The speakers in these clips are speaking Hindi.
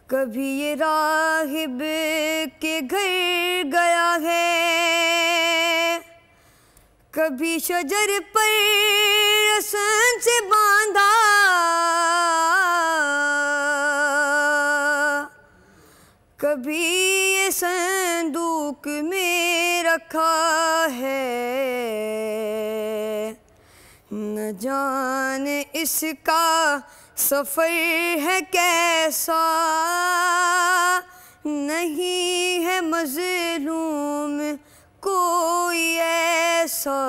कभी ये राहिब के घर गया है, कभी शजर पर रस्म से बांधा, कभी ये संदूक में रखा है। न जाने इसका सफ़र है कैसा, नहीं है मज़लूम कोई ऐसा।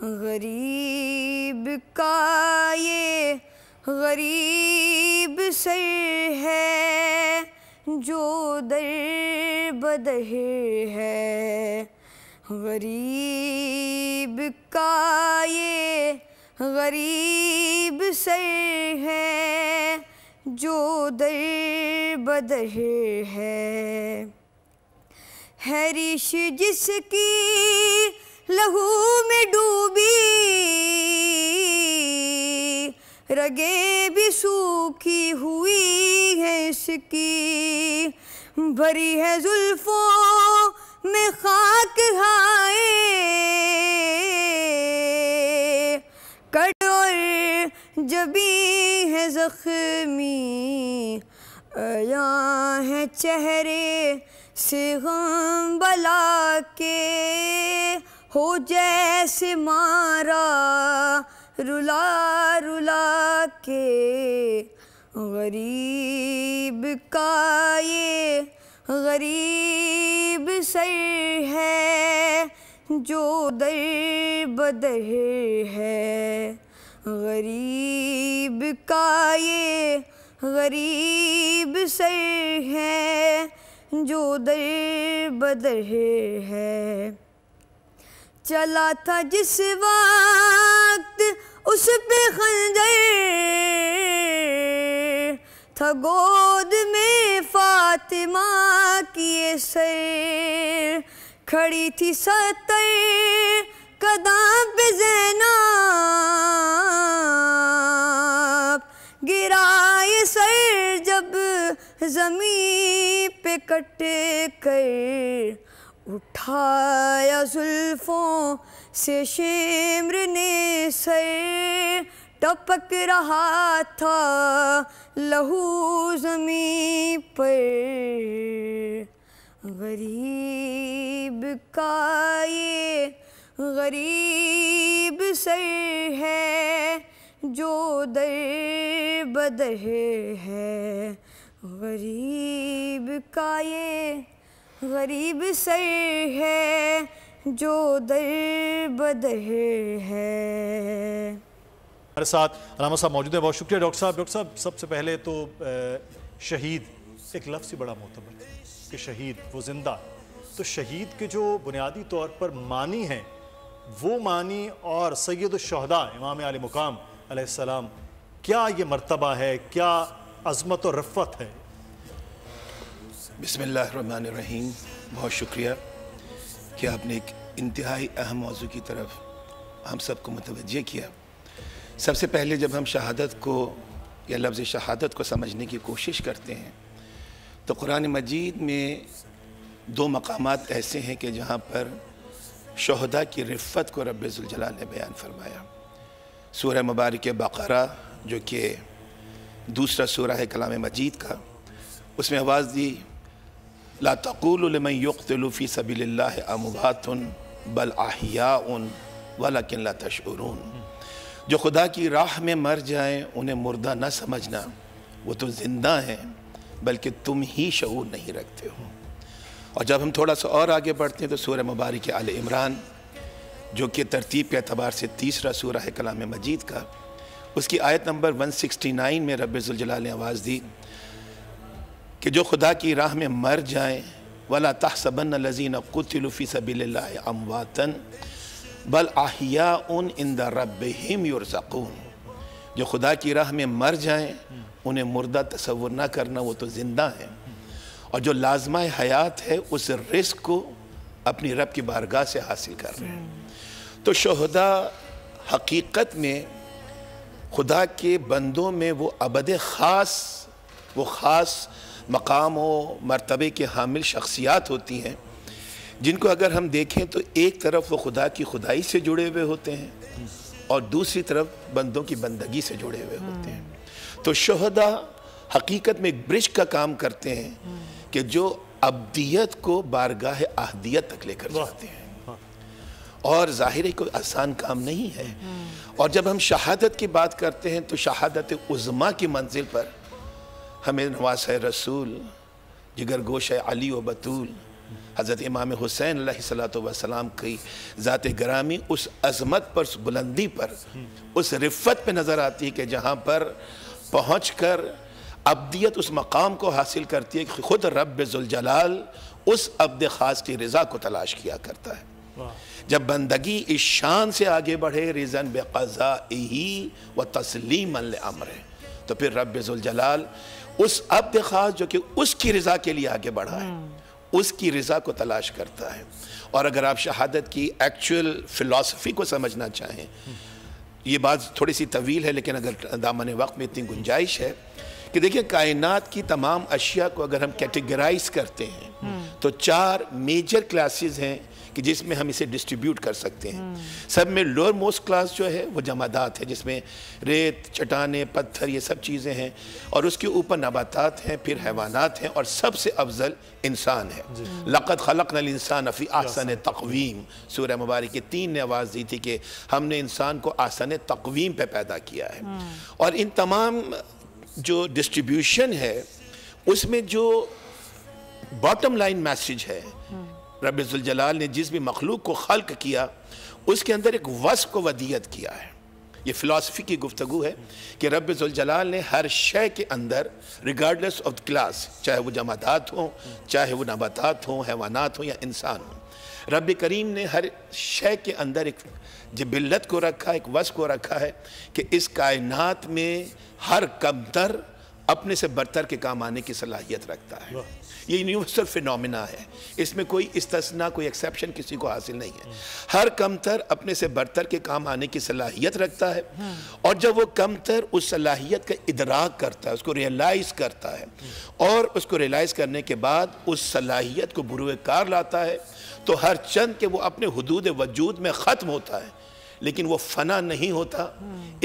गरीब का ये गरीब सर है जो दर बदर है। गरीब का ये गरीब सर है जो दर बदर है। रिश जिसकी लहू में डूबी, रगे भी सूखी हुई है इसकी, भरी है जुल्फों में खाक हाय, कट और जबी है जख्मी, आया है चेहरे से गम बला के, हो जैसे मारा रुला रुला के। गरीब का ये गरीब सर है जो दर बदर है। गरीब का ये गरीब सर है जो दर बदर है। चला था जिस वक्त उस पे खंजर, था गोद में फातिमा की सर, खड़ी थी 70 कदम पे ज़ैनब, गिराए सर जब ज़मीन पे कट कर, उठाया जुल्फों से शिम्र ने सर, टपक रहा था लहू ज़मीन पर। गरीब का ये गरीब सर है जो दर बदर है। गरीब का ये गरीब सर है जो दर बदर है। हमारे साथ अलामा साहब मौजूद है, बहुत शुक्रिया डॉक्टर साहब। डॉक्टर साहब, सबसे पहले तो शहीद एक लफ्ज़ ही बड़ा मोतबर कि शहीद वो जिंदा, तो शहीद के जो बुनियादी तौर पर मानी हैं वो मानी और सैयदुश्शुहदा इमाम आले मुकाम अलैहिस्सलाम, क्या ये मर्तबा है, क्या अज़मत और रफ़्फ़त है? बिस्मिल्लाहिर्रहमानिर्रहीम। बहुत शुक्रिया कि आपने एक इंतहाई अहम मौजू की तरफ हम सबको मुतवज्जे किया। सबसे पहले जब हम शहादत को या लफ्ज़ शहादत को समझने की कोशिश करते हैं तो कुरान मजीद में 2 मकामात ऐसे हैं कि जहाँ पर शुहदा की रिफ़्फ़त को रब्बे ज़ुल जलाल ने बयान फरमाया। सूरह मुबारक बक़रा जो कि दूसरा सूरह है कलाम मजीद का, उसमें आवाज़ दी ला तक़ूलु लिमन युक़्तलु फ़ी सबीलिल्लाहि अमवातुन बल अहयाउन वलकिन ला तशऊरून। जो खुदा की राह में मर जाएं उन्हें मुर्दा न समझना, वो तो ज़िंदा हैं बल्कि तुम ही शऊर नहीं रखते हो। और जब हम थोड़ा सा और आगे बढ़ते हैं तो सूरह मुबारक आले इमरान जो कि तरतीब के अतबार से तीसरा सूरह है कलाम मजीद का, उसकी आयत नंबर 169 में रब्बे ज़ुल जलाल ने आवाज़ दी कि जो खुदा की राह में मर जाएं वला तहसबन्न लज़ीना क़ुतिलू फ़ी सबीलिल्लाहि अमवातन बल अहयाउन इंदा रब्बिहिम युरज़क़ून। जो खुदा की राह में मर जाएं उन्हें मुर्दा तसव्वुर ना करना, वो तो ज़िंदा हैं। और जो लाज़मा हयात है उस रिस्क को अपनी रब की बारगाह से हासिल कर रहे हैं। तो शुहदा हकीकत में खुदा के बंदों में वो अबद ख़ास वो ख़ास मकाम व मर्तबे के हामिल शख्सियात होती हैं, जिनको अगर हम देखें तो एक तरफ वो खुदा की खुदाई से जुड़े हुए होते हैं और दूसरी तरफ बंदों की बंदगी से जुड़े हुए होते हैं। तो शुहदा हकीकत में एक ब्रिज का काम करते हैं कि जो अब्दियत को बारगाह अहदियत तक लेकर जाते हैं, और ज़ाहिर है कोई आसान काम नहीं है। और जब हम शहादत की बात करते हैं तो शहादत उज़्मा की मंजिल पर हमें नवासे रसूल, जिगर गोश अली व बतूल, हज़रत इमाम हुसैन अलैहिस्सलातु वस्सलाम की ज़ात गिरामी उस अज़मत पर, उस बुलंदी पर, उस रिफ़त पे नज़र आती है कि जहाँ पर पहुँच कर अब्दियत उस मकाम को हासिल करती है कि ख़ुद रब्ब ज़ुल जलाल उस अब्द ख़ास की रज़ा को तलाश किया करता है। जब बंदगी इस शान से आगे बढ़े, रिज़न बेक़ज़ाइही व तस्लीमन लिअम्रिही, तो फिर रब्ब ज़ुल जलाल उस अब्द ख़ास जो कि उसकी रज़ा के लिए आगे बढ़ा है, उसकी रज़ा को तलाश करता है। और अगर आप शहादत की एक्चुअल फ़िलॉसफ़ी को समझना चाहें, ये बात थोड़ी सी तवील है लेकिन अगर दामन वक्त में इतनी गुंजाइश है कि देखिए, कायनात की तमाम अशिया को अगर हम कैटेगराइज करते हैं तो 4 मेजर क्लासेस हैं कि जिसमें हम इसे डिस्ट्रीब्यूट कर सकते हैं। सब में लोअर मोस्ट क्लास जो है वो जमादात है, जिसमें रेत, चट्टाने, पत्थर, ये सब चीज़ें हैं, और उसके ऊपर नबातात हैं, फिर हैवानात हैं, और सबसे अफजल इंसान है। लक़द ख़लक़नल इंसान फ़ी अहसन तक़वीम, सूरह मुबारक की 3 ने आवाज़ दी थी कि हमने इंसान को आसन तक़वीम पे पैदा किया है। और इन तमाम जो डिस्ट्रीब्यूशन है उसमें जो बॉटम लाइन मैसेज है, रब्ब ज़ुल जलाल ने जिस भी मखलूक को खल्क किया उसके अंदर एक वस्फ़ को वदियत किया है। ये फ़िलासफ़ी की गुफ्तगू है कि रब्ब ज़ुल जलाल ने हर शय के अंदर रिगार्डलेस ऑफ क्लास, चाहे वो जमादात हों, चाहे वो नबातात हों, हैवानात हों या इंसान हों, रब्ब करीम ने हर शय के अंदर एक जिबिल्लत को रखा, एक वस्फ़ को रखा है कि इस कायनात में हर कमतर अपने से बरतर के काम आने की सलाहियत रखता है। ये यूनिवर्सल फिनोमिना है, इसमें कोई इस्तिस्ना, कोई एक्सेप्शन किसी को हासिल नहीं है। हर कमतर अपने से बरतर के काम आने की सलाहियत रखता है, और जब वो कमतर उस सलाहियत का इदराक करता है, उसको रियलाइज़ करता है, और उसको रियलाइज़ करने के बाद उस सलाहियत को बुरुए कार लाता है, तो हर चंद के वो अपने हुदूद वजूद में ख़त्म होता है, लेकिन वो फना नहीं होता,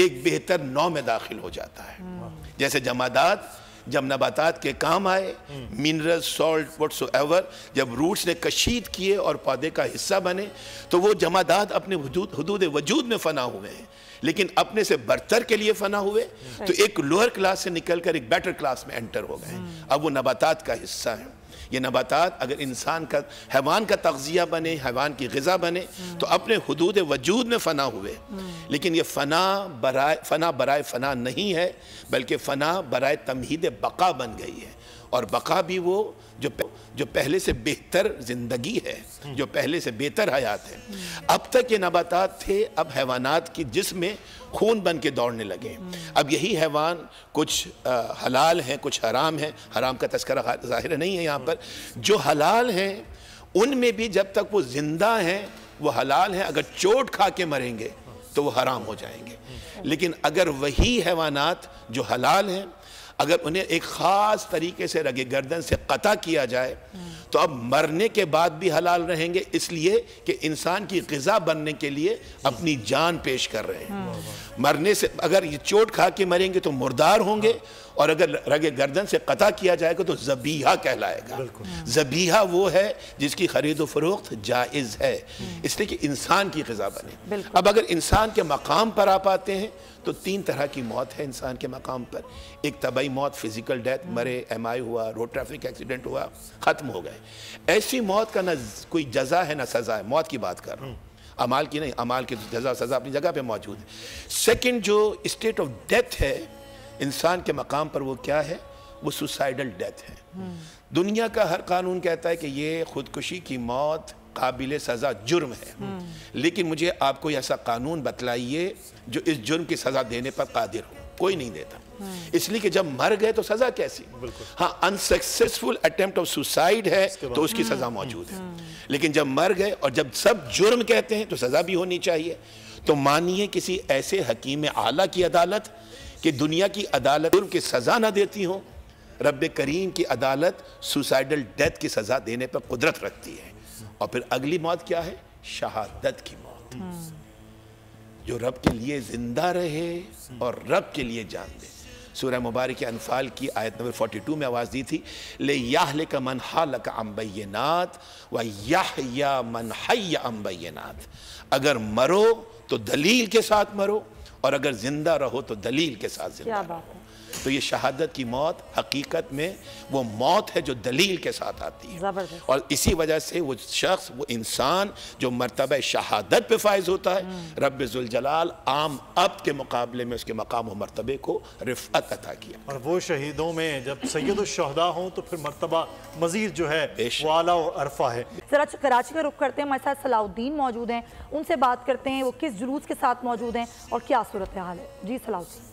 एक बेहतर नौ में दाखिल हो जाता है। जैसे जमादात जब नबातात के काम आए, मिनरल, सॉल्ट, व्हाटसोएवर, जब रूट्स ने कशीद किए और पौधे का हिस्सा बने, तो वो जमादात अपने हुदूद वजूद में फना हुए हैं, लेकिन अपने से बरतर के लिए फना हुए, तो एक लोअर क्लास से निकलकर एक बेटर क्लास में एंटर हो गए। अब वो नबातात का हिस्सा है। ये नबातात अगर इंसान का, हैवान का तग़ज़िया बने, हैवान की ग़िज़ा बने, तो अपने हुदूद वजूद में फ़ना हुए, लेकिन ये फ़ना बराए फ़ना नहीं है, बल्कि फ़ना बराए तमहीद बक़ा बन गई है। और बक़ा भी वो जो पहले से बेहतर ज़िंदगी है, जो पहले से बेहतर हयात है। अब तक ये नबातात थे, अब हैवानात की जिस्म खून बन के दौड़ने लगे। अब यही हैवान कुछ हलाल हैं, कुछ हराम हैं। हराम का तस्करा ज़ाहिर नहीं है यहाँ पर। जो हलाल हैं उनमें भी जब तक वो ज़िंदा हैं वो हलाल हैं, अगर चोट खा के मरेंगे तो वो हराम हो जाएंगे। लेकिन अगर वही हैवानात जो हलाल हैं, अगर उन्हें एक ख़ास तरीके से रगे गर्दन से कता किया जाए, तो अब मरने के बाद भी हलाल रहेंगे, इसलिए कि इंसान की ग़िज़ा बनने के लिए अपनी जान पेश कर रहे हैं। मरने से अगर ये चोट खा के मरेंगे तो मुर्दार होंगे, और अगर रगे गर्दन से कता किया जाएगा तो ज़बीहा कहलाएगा। ज़बीहा वो है जिसकी खरीद व फरोख्त जायज़ है, इसलिए कि इंसान की ग़िज़ा बने। अब अगर इंसान के मकाम पर आप आते हैं तो 3 तरह की मौत है इंसान के मकाम पर। एक तबाही मौत, फिज़िकल डेथ, मरे, MI हुआ, रोड ट्रैफिक एक्सीडेंट हुआ, ख़त्म हो गए। ऐसी मौत का ना कोई जज़ा है ना सज़ा है। मौत की बात कर रहा हूँ, अमाल की नहीं। अमाल की जज़ा सज़ा अपनी जगह पे मौजूद है। सेकंड जो स्टेट ऑफ डेथ है इंसान के मकाम पर, वो क्या है? वो सुसाइडल डेथ है। दुनिया का हर कानून कहता है कि ये खुदकुशी की मौत काबिल सज़ा जुर्म है, लेकिन मुझे आपको ऐसा कानून बतलाइए जो इस जुर्म की सज़ा देने पर कादिर हो। कोई नहीं देता, इसलिए कि जब मर गए तो सज़ा कैसी? हाँ, अनसक्सेसफुल अटेम्प्ट ऑफ सुसाइड है तो उसकी सज़ा मौजूद है, लेकिन जब मर गए और जब सब जुर्म कहते हैं तो सज़ा भी होनी चाहिए। तो मानिए किसी ऐसे हकीम आला की अदालत कि दुनिया की अदालत जुर्म की सज़ा ना देती हो, रब करीम की अदालत सुसाइडल डेथ की सज़ा देने पर कुदरत रखती है। और फिर अगली मौत क्या है? शहादत की मौत, जो रब के लिए जिंदा रहे और रब के लिए जान दे। सूरह मुबारक अनफाल की आयत नंबर 42 में आवाज़ दी थी, ले याहलिक मन हालक अम बैयनात व यहया मन हय्या अम बैयनात। अगर मरो तो दलील के साथ मरो, और अगर जिंदा रहो तो दलील के साथ जिंदा रहो। तो ये शहादत की मौत हकीकत में वो मौत है जो दलील के साथ आती है, और इसी वजह से वो शख्स, वो इंसान जो मर्तबा शहादत पे फायज होता है, रब ज़ुल जलाल आम अब्द के मुकाबले में उसके मकाम और मर्तबे को रिफ़अत अता किया। और वो शहीदों में जब सैयदुश शुहदा हों तो फिर मर्तबा मजीद जो है वो आला और अरफा है। जरा कराची का रुख करते हैं, हमारे साथ सलाउद्दीन मौजूद हैं, उनसे बात करते हैं वो किस जुलूस के साथ मौजूद हैं और क्या सूरत हाल है। जी सलाउद्दीन।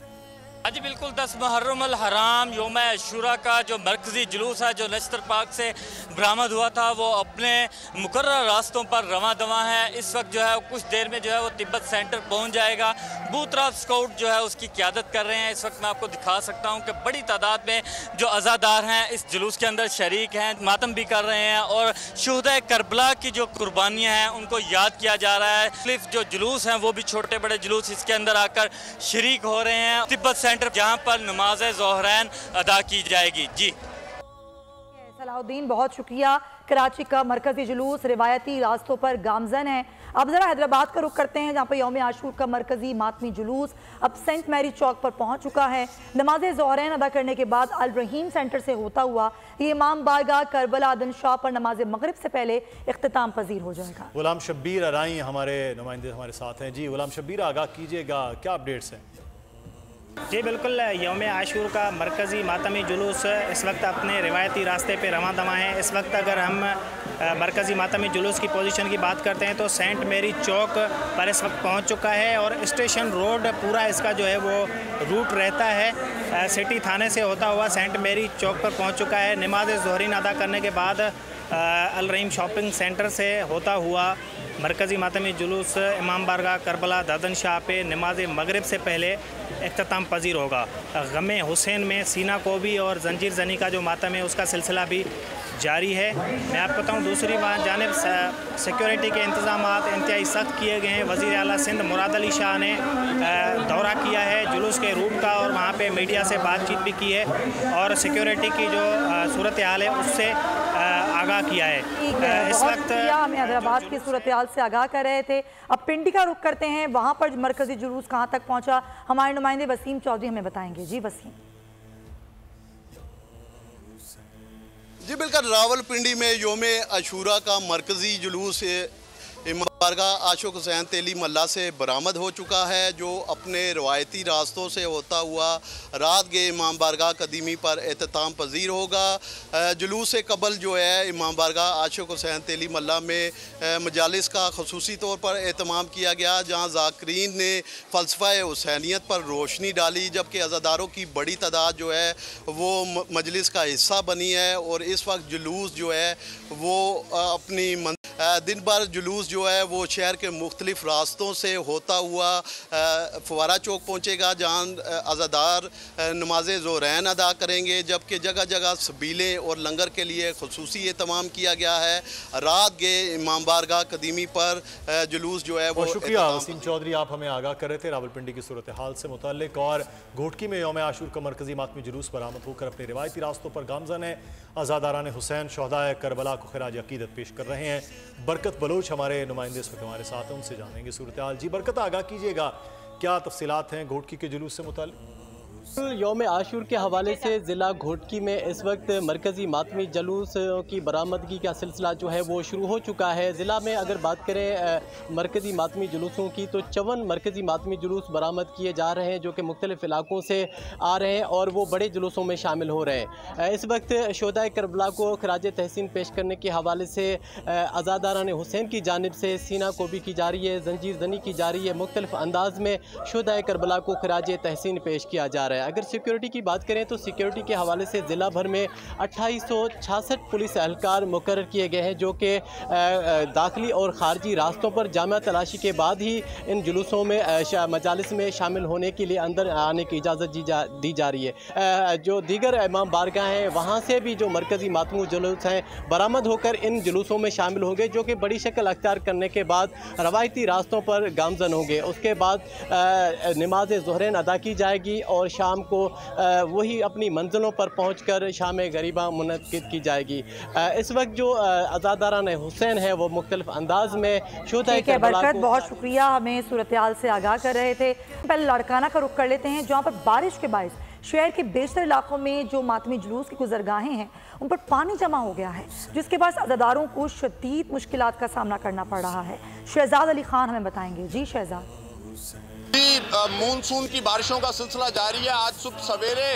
जी बिल्कुल, 10 मुहर्रम अल हराम योम अशूरा का जो मरकज़ी जुलूस है जो लश्तर पार्क से बरामद हुआ था, वो अपने मुकर्रर रास्तों पर रवां दवां है। इस वक्त जो है कुछ देर में जो है वो तिब्बत सेंटर पहुंच जाएगा। बूतराफ स्काउट जो है उसकी क़यादत कर रहे हैं। इस वक्त मैं आपको दिखा सकता हूं कि बड़ी तादाद में जो अज़ादार हैं इस जुलूस के अंदर शरीक हैं, मातम भी कर रहे हैं और शुहदा करबला की जो कुर्बानियाँ हैं उनको याद किया जा रहा है। मुख्तलिफ जो जुलूस हैं वो भी छोटे बड़े जुलूस इसके अंदर आकर शरीक हो रहे हैं। तिब्बत सेंटर जहां पर नमाज ज़ोहरैन अदा की जाएगी। जी सलाउद्दीन, बहुत शुक्रिया। कराची का मरकजी जुलूस रिवायती रास्तों पर गामजन है। अब जरा हैदराबाद का रुख करते हैं, जहाँ पर यौम आशूर का मरकजी मातमी जुलूस अब सेंट मैरी चौक पर पहुँच चुका है। नमाज ज़ोहरैन अदा करने के बाद अल रहीम सेंटर से होता हुआ ये इमाम बारगाह करबला आदन शाह पर नमाज मगरिब से पहले इख्तिताम पजीर हो जाएगा। गुलाम शब्बीर अराई हमारे नुमाइंदे हमारे साथ हैं। जी गुलाम शब्बीर, आगाह कीजिएगा, क्या अपडेट्स हैं? जी बिल्कुल, यौम आशूर का मरकज़ी मातमी जुलूस इस वक्त अपने रिवायती रास्ते पे रवां दवां है। इस वक्त अगर हम मरकज़ी मातमी जुलूस की पोजीशन की बात करते हैं तो सेंट मेरी चौक पर इस वक्त पहुंच चुका है और स्टेशन रोड पूरा इसका जो है वो रूट रहता है। सिटी थाने से होता हुआ सेंट मेरी चौक पर पहुंच चुका है। नमाज ज़ोहरीन अदा करने के बाद अल रहीम शॉपिंग सेंटर से होता हुआ मरकज़ी मातमी जुलूस इमाम बारगाह करबला दादन शाह पे नमाज मगरिब से पहले इख्तिताम पजीर होगा। गमे हुसैन में सीना कोबी और जंजीर जनी का जो मातम है उसका सिलसिला भी जारी है। मैं आपको बताऊँ दूसरी जानिब सिक्योरिटी के इंतजाम इंतहाई सख्त किए गए हैं। वज़ीर आला सिंध मुराद अली शाह ने दौरा किया है जुलूस के रूट का और वहाँ पे मीडिया से बातचीत भी की है और सिक्योरिटी की जो सूरत हाल है उससे आगाह किया है। इस वक्त हमें हैदराबाद की सूरत हाल से आगाह कर रहे थे। अब पिंडी का रुख करते हैं, वहाँ पर मरकज़ी जुलूस कहाँ तक पहुँचा, हमारे नुमाइंदे वसीम चौधरी हमें बताएंगे। जी वसीम। जी बिल्कुल, रावलपिंडी में योम अशूरा का मरकज़ी जुलूस इमाम बारगाह आशिक हुसैन तेली मल्ला से बरामद हो चुका है, जो अपने रवायती रास्तों से होता हुआ रात के इमाम बारगाह कदीमी पर एहतमाम पजीर होगा। जुलूस से कबल जो है इमाम बारगाह आशिक हुसैन तेली मल्ला में मजालिस का खसूसी तौर पर एहतमाम किया गया, जहाँ ज़ाकिरीन ने फ़लसफ़ा हुसैनियत पर रोशनी डाली, जबकि अज़ादारों की बड़ी तादाद जो है वो मजलिस का हिस्सा बनी है। और इस वक्त जुलूस जो है वो अपनी दिन भर जुलूस जो है वो शहर के मुख्तलिफ रास्तों से होता हुआ फवारा चौक पहुँचेगा, जहाँ अज़ादार नमाज ज़ोहरैन अदा करेंगे, जबकि जगह जगह सबीलें और लंगर के लिए खुसूसी एहतमाम किया गया है। रात के इमाम बारगाह कदीमी पर जुलूस जो है वो शुक्रिया वसीम चौधरी, आप हमें आगाह कर रहे थे रावलपिंडी की सूरत हाल से मुताल्लिक। और घोटकी में यौम आशूर का मरकज़ी मातमी जुलूस बरामद होकर अपने रिवायती रास्तों पर गामजन है। अज़ादारान हुसैन शुहदाए करबला को खिराज अकीदत पेश कर रहे हैं। बरकत बलोच हमारे नुमाइंदे इस वक्त हमारे साथ हैं, उनसे जानेंगे सूरत हाल। जी बरकत, आगाह कीजिएगा, क्या तफसीलात हैं घोटकी के जुलूस से मुताल्लिक? यौम आशूर के हवाले से ज़िला घोटकी में इस वक्त मरकज़ी मातमी जुलूस की बरामदगी का सिलसिला जो है वो शुरू हो चुका है। ज़िला में अगर बात करें मरकज़ी मातमी जुलूसों की तो 54 मरकज़ी मातमी जुलूस बरामद किए जा रहे हैं, जो कि मुख्तलिफ़ इलाकों से आ रहे हैं और वो बड़े जुलूसों में शामिल हो रहे हैं। इस वक्त शुहदाए करबला को खराज तहसीन पेश करने के हवाले से अज़ादारान हुसैन की जानिब से सीना कोबी की जा रही है, जंजीर जनी की जा रही है, मुख्तलिफ़ अंदाज में शुहदाए करबला को खराज तहसीन पेश किया जा रहा है। रहा है। अगर सिक्योरिटी की बात करें तो सिक्योरिटी के हवाले से ज़िला भर में 2866 पुलिस एहलकार मुकर्रर किए गए हैं, जो कि दाखिली और ख़ारजी रास्तों पर जामा तलाशी के बाद ही इन जुलूसों में मजालिस में शामिल होने के लिए अंदर आने की इजाज़त दी जा रही है। जो दीगर इमाम बारगाह हैं वहाँ से भी जो मरकज़ी मातमी जुलूस हैं बरामद होकर इन जुलूसों में शामिल होंगे, जो कि बड़ी शक्ल अख्तियार करने के बाद रवायती रास्तों पर गामजन होंगे। उसके बाद नमाज ज़ुहरैन अदा की जाएगी और शाम को वही अपनी मंजिलों पर पहुंचकर शाम गरीबा मुनक्किद की जाएगी। इस वक्त जो अज़ादारान हुसैन है वो मुख्तलिफ अंदाज में शोधा बरकत, बहुत शुक्रिया, हमें सूरत हाल से आगाह कर रहे थे। पहले लाड़काना का रुख कर लेते हैं, जहाँ पर बारिश के बायस शहर के बेशतर इलाकों में जो मातमी जुलूस की गुजरगाहें हैं उन पर पानी जमा हो गया है, जिसके बाद अज़ादारों को शदीद मुश्किलात का सामना करना पड़ रहा है। शहजाद अली खान हमें बताएंगे। जी शहजाद। मानसून की बारिशों का सिलसिला जारी है। आज सुबह सवेरे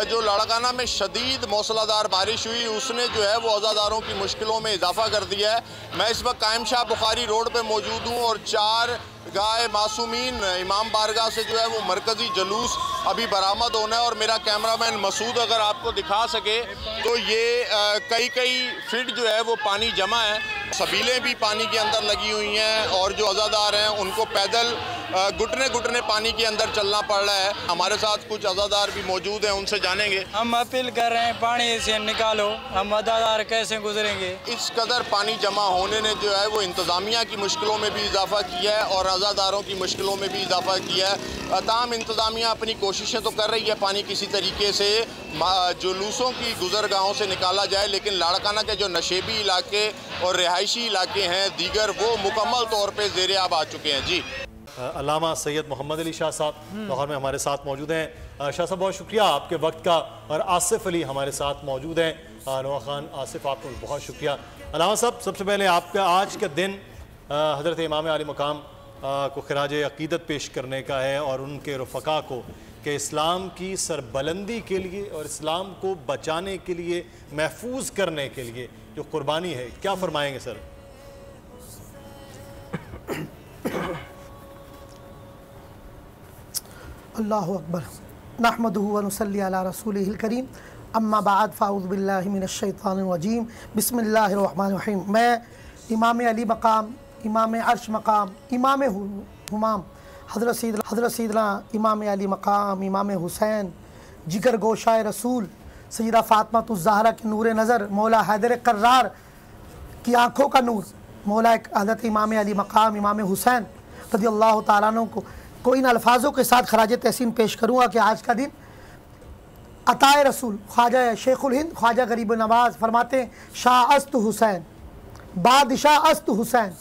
जो लाड़काना में शदीद मौसलाधार बारिश हुई उसने जो है वो अज़ादारों की मुश्किलों में इजाफा कर दिया है। मैं इस वक्त कायम शाह बुखारी रोड पे मौजूद हूँ और 4 गाय मासूमीन इमाम बारगाह से जो है वो मरकज़ी जुलूस अभी बरामद होना है और मेरा कैमरामैन मसूद अगर आपको दिखा सके तो ये कई फीट जो है वो पानी जमा है। सबीलें भी पानी के अंदर लगी हुई हैं और जो अज़ादार हैं उनको पैदल घुटने पानी के अंदर चलना पड़ रहा है। हमारे साथ कुछ अज़ादार भी मौजूद हैं, उनसे जानेंगे। हम अपील कर रहे हैं पानी से निकालो, हम अज़ादार कैसे गुजरेंगे। इस कदर पानी जमा होने ने जो है वो इंतज़ामिया की मुश्किलों में भी इजाफा किया है और अज़ादारों की मुश्किलों में भी इजाफा किया है। तमाम इंतज़ामिया अपनी कोशिशें तो कर रही है पानी किसी तरीके से जुलूसों की गुजरगाहों से निकाला जाए, लेकिन लाड़काना के जो नशेबी इलाके और रिहायशी इलाके हैं दीगर वो मुकम्मल तौर पर ज़ेर आब आ चुके हैं। जी अल्लामा सैयद मोहम्मद अली शाह साहब लाहौर में हमारे साथ मौजूद हैं। शाह साहब बहुत शुक्रिया आपके वक्त का, और आसिफ अली हमारे साथ मौजूद हैं। नवा खान आसिफ, आपको बहुत शुक्रिया। अल्लामा साहब, सबसे पहले आपका आज का दिन हज़रत इमाम अली मकाम को खिराज अक़ीदत पेश करने का है और उनके रफ़क़ा को कि इस्लाम की सरबलंदी के लिए और इस्लाम को बचाने के लिए, महफूज करने के लिए जो कुर्बानी है, क्या फरमाएंगे सर? अल्लाहु अकबर, नहमदुहु व नुसल्ली अला रसूलिहिल करीम, अम्मा बाद, फ़ाऊज़ु बिल्लाहि मिनश शैतानिर रजीम, बिस्मिल्लाहिर रहमानिर रहीम। मैं इमाम अली मकाम, इमाम अर्श मकाम, इमाम हुमाम हज़रत सैयदना इमाम अली मकाम, इमाम हुसैन, जिगर गोशाए रसूल सैयदा फ़ातिमा ज़हरा के नूर नज़र, मौला हैदर कर्रार की आँखों का नूर, मौला हज़रत इमाम अली मकाम, इमाम हुसैन रज़ियल्लाहु तआला अन्हु को इन अल्फाजों के साथ खराज तहसीन पेश करूँगा कि आज का दिन अताए रसूल ख्वाजा शेखुल हिंद ख्वाजा गरीब नवाज़ फरमाते हैं, शाह अस्त हुसैन, बादशाह अस्त हुसैन,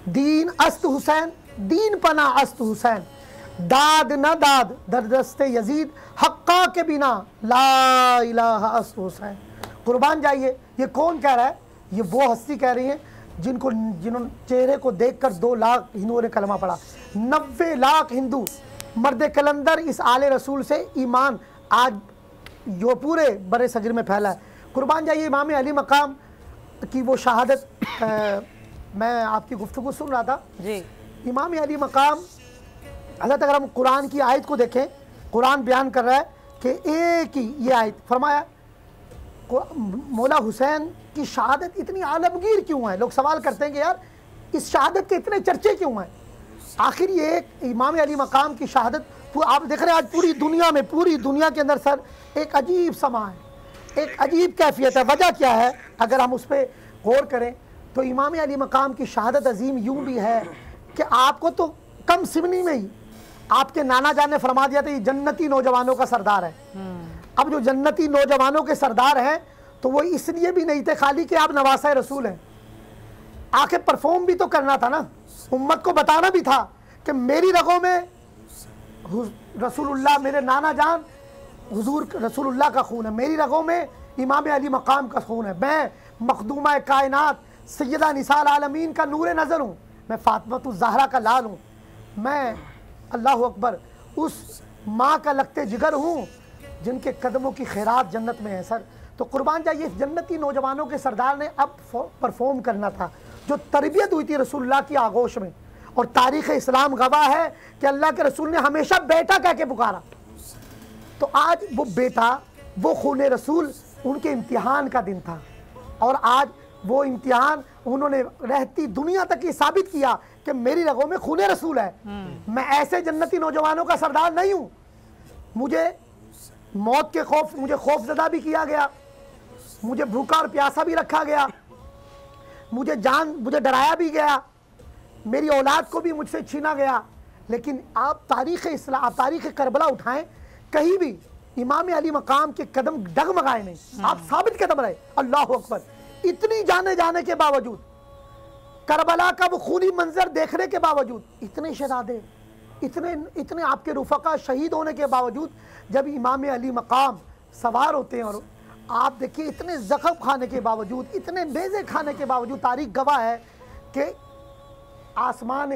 दीन अस्त हुसैन, दीन पना अस्त हुसैन, दाद न दाद दरदस्ते यजीद, हक्का के बिना ला इलाहा अस्त हुसैन। कुर्बान जाइए, ये कौन कह रहा है? ये वो हस्ती कह रही है जिन्होंने चेहरे को देखकर 2 लाख हिंदुओं ने कलमा पढ़ा। 90 लाख हिंदू मर्द कलंदर इस आले रसूल से ईमान आज जो पूरे बड़े सगीर में फैला है। कुर्बान जाइए, इमाम अली मकाम की वो शहादत, मैं आपकी गुफ्तगू सुन रहा था जी। इमाम अली मकाम हज़रत, अगर हम कुरान की आयत को देखें, कुरान बयान कर रहा है कि एक ही ये आयत फरमाया, मौला हुसैन की शहादत इतनी आलमगीर क्यों है? लोग सवाल करते हैं कि यार इस शहादत के इतने चर्चे क्यों हैं? आखिर ये एक इमाम अली मकाम की शहादत, आप देख रहे हैं आज पूरी दुनिया में, पूरी दुनिया के अंदर सर एक अजीब समा है, एक अजीब कैफियत है। वजह क्या है? अगर हम उस पर गौर करें तो इमाम अली मकाम की शहादत अजीम यूँ भी है कि आपको तो कम सिवनी में ही आपके नाना जान ने फरमा दिया था ये जन्नती नौजवानों का सरदार है। अब जो जन्नती नौजवानों के सरदार हैं तो वो इसलिए भी नहीं थे खाली कि आप नवासा रसूल हैं, आके परफॉर्म भी तो करना था ना, उम्मत को बताना भी था कि मेरी रगों में रसूलुल्लाह, मेरे नाना जान हुजूर रसूलुल्लाह का खून है, मेरी रगों में इमाम अली मकाम का खून है, मैं मखदूमा कायनात सैयदा निसाल आलमीन का नूर नज़र हूँ, मैं फ़ातिमा ज़हरा का लाल हूँ, मैं अल्लाह अकबर उस माँ का लगते जिगर हूँ जिनके कदमों की खैरात जन्नत में है। सर तो कुर्बान जाइए, जन्नती नौजवानों के सरदार ने अब परफॉर्म करना था जो तरबियत हुई थी रसूलुल्लाह की आगोश में, और तारीख़ इस्लाम गवाह है कि अल्लाह के रसूल ने हमेशा बेटा कह के पुकारा। तो आज वो बेटा, वो खून रसूल उनके इम्तिहान का दिन था, और आज वो इम्तिहान उन्होंने रहती दुनिया तक ये साबित किया कि मेरी रगों में खून रसूल है। मैं ऐसे जन्नती नौजवानों का सरदार नहीं हूँ। मुझे मौत के खौफ, मुझे खौफजदा भी किया गया, मुझे भूखा और प्यासा भी रखा गया, मुझे डराया भी गया, मेरी औलाद को भी मुझसे छीना गया। लेकिन आप तारीख़ इस्लाम, आप तारीख़ करबला उठाएं, कहीं भी इमाम अली मकाम के कदम डगमगाए नहीं, आप साबित कदम रहे। अल्लाह अकबर। इतनी जाने जाने के बावजूद, करबला का वो खूनी मंजर देखने के बावजूद, इतने शहदादे, इतने आपके रुफका शहीद होने के बावजूद, जब इमाम अली मकाम सवार होते हैं, और आप देखिए इतने जख्म खाने के बावजूद, इतने नेज़े खाने के बावजूद, तारीख गवाह है कि आसमान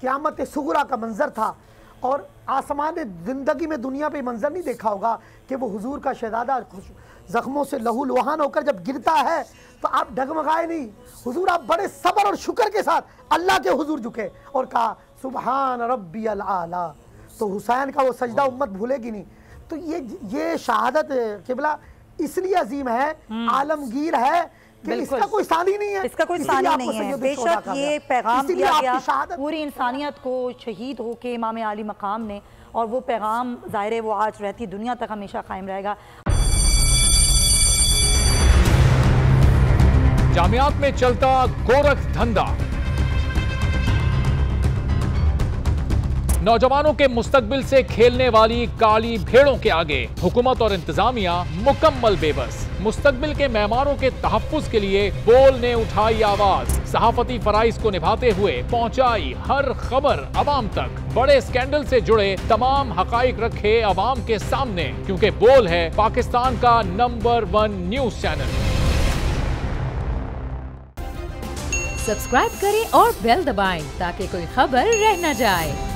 क़यामत सुगरा का मंजर था। और आसमान ने ज़िंदगी में दुनिया पे मंजर नहीं देखा होगा कि वो हुजूर का शहजादा ज़ख्मों से लहू लुहान होकर जब गिरता है तो आप डगमगाए नहीं। हुजूर आप बड़े सब्र और शुक्र के साथ अल्लाह के हुजूर झुके और कहा सुबहान रब्बी अल आला। तो हुसैन का वो सजदा उम्मत भूलेगी नहीं। तो ये शहादत किबला इसलिए अजीम है, आलमगीर है कि इसका कोई सानी नहीं है, इसका कोई सानी नहीं है। बेशक ये पैगाम दिया गया पूरी इंसानियत को शहीद होके इमाम अली मकाम ने, और वो पैगाम ज़ाहिर है वो आज रहती दुनिया तक हमेशा कायम रहेगा। जामियात में चलता गोरख धंधा, नौजवानों के मुस्तकबिल से खेलने वाली काली भेड़ों के आगे हुकूमत और इंतजामिया मुकम्मल बेबस। मुस्तकबिल के मेहमानों के तहफ्फुज़ के लिए बोल ने उठाई आवाज, सहाफती फराइज को निभाते हुए पहुंचाई हर खबर अवाम तक, बड़े स्कैंडल से जुड़े तमाम हकाइक रखे अवाम के सामने, क्योंकि बोल है पाकिस्तान का नंबर 1 न्यूज चैनल। सब्सक्राइब करें और बेल दबाएं ताकि कोई खबर रह न जाए।